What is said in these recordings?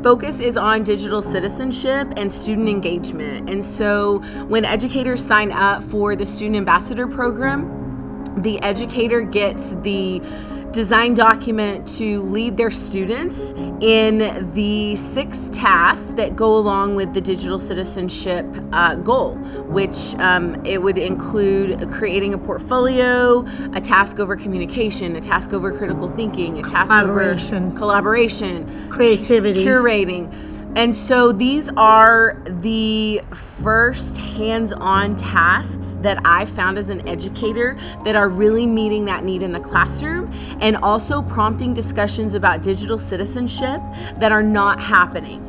focus is on digital citizenship and student engagement. And so when educators sign up for the Student Ambassador Program, the educator gets the design document to lead their students in the 6 tasks that go along with the digital citizenship goal, which it would include creating a portfolio, a task over communication, a task over critical thinking, a task over collaboration, creativity, curating. And so these are the first hands-on tasks that I found as an educator that are really meeting that need in the classroom, and also prompting discussions about digital citizenship that are not happening.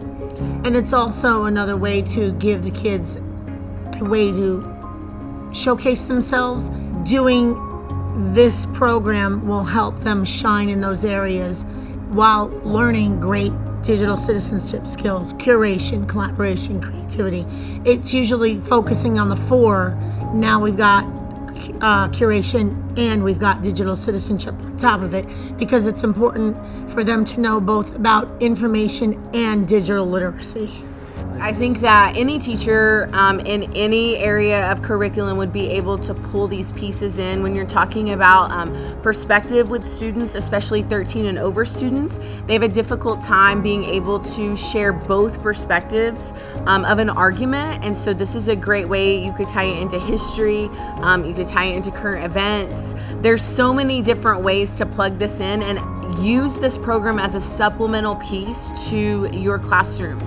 And it's also another way to give the kids a way to showcase themselves. Doing this program will help them shine in those areas while learning great digital citizenship skills, curation, collaboration, creativity. It's usually focusing on the 4. Now we've got curation and we've got digital citizenship on top of it, because it's important for them to know both about information and digital literacy. I think that any teacher in any area of curriculum would be able to pull these pieces in. When you're talking about perspective with students, especially 13 and over students, they have a difficult time being able to share both perspectives of an argument. And so this is a great way. You could tie it into history, you could tie it into current events. There's so many different ways to plug this in and use this program as a supplemental piece to your classroom.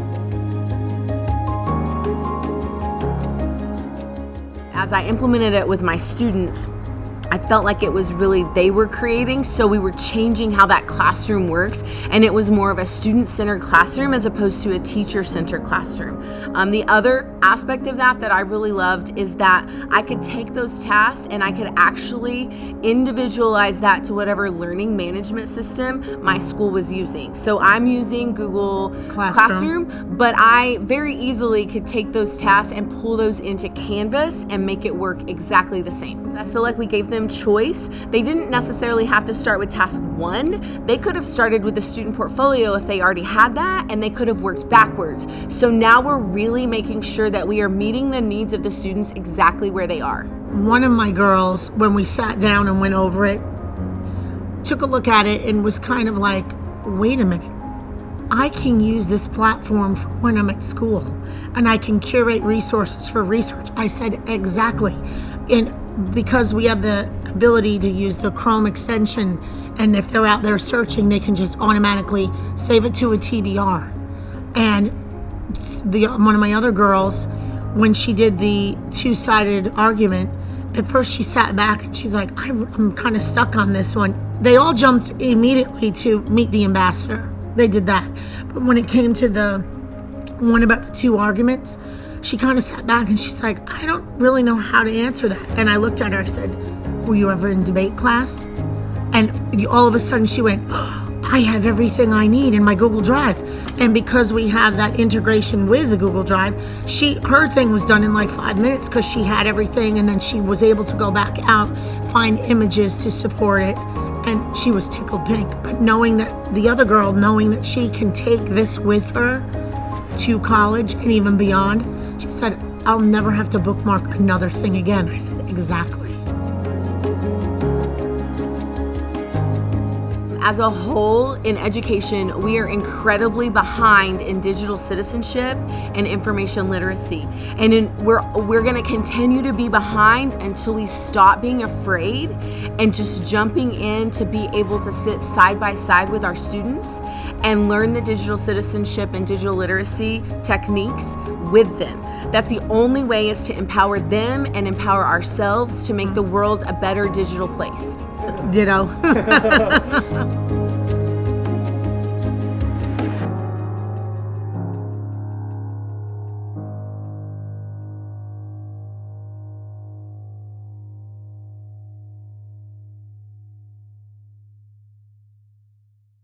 As I implemented it with my students, I felt like it was really they were creating, so we were changing how that classroom works, and it was more of a student-centered classroom as opposed to a teacher-centered classroom. The other aspect of that I really loved is that I could take those tasks and I could actually individualize that to whatever learning management system my school was using. So I'm using Google Classroom, but I very easily could take those tasks and pull those into Canvas and make it work exactly the same. I feel like we gave them choice. They didn't necessarily have to start with task 1. They could have started with the student portfolio if they already had that, and they could have worked backwards. So now we're really making sure that we are meeting the needs of the students exactly where they are. One of my girls, when we sat down and went over it, took a look at it and was kind of like, wait a minute. I can use this platform for when I'm at school, and I can curate resources for research. I said, exactly. And because we have the ability to use the Chrome extension, and if they're out there searching, they can just automatically save it to a TBR. And one of my other girls, when she did the 2-sided argument, at first she sat back and she's like, I'm kind of stuck on this one. They all jumped immediately to meet the ambassador. They did that. But when it came to the one about the 2 arguments, she kind of sat back and she's like, I don't really know how to answer that. And I looked at her, I said, were you ever in debate class? And all of a sudden she went, I have everything I need in my Google Drive. And because we have that integration with the Google Drive, her thing was done in like 5 minutes because she had everything, and then she was able to go back out, find images to support it, and she was tickled pink. But knowing that the other girl, knowing that she can take this with her to college and even beyond, she said, I'll never have to bookmark another thing again. I said, exactly. As a whole, in education, we are incredibly behind in digital citizenship and information literacy. And we're going to continue to be behind until we stop being afraid and just jumping in to be able to sit side by side with our students and learn the digital citizenship and digital literacy techniques with them. That's the only way, is to empower them and empower ourselves to make the world a better digital place. Ditto.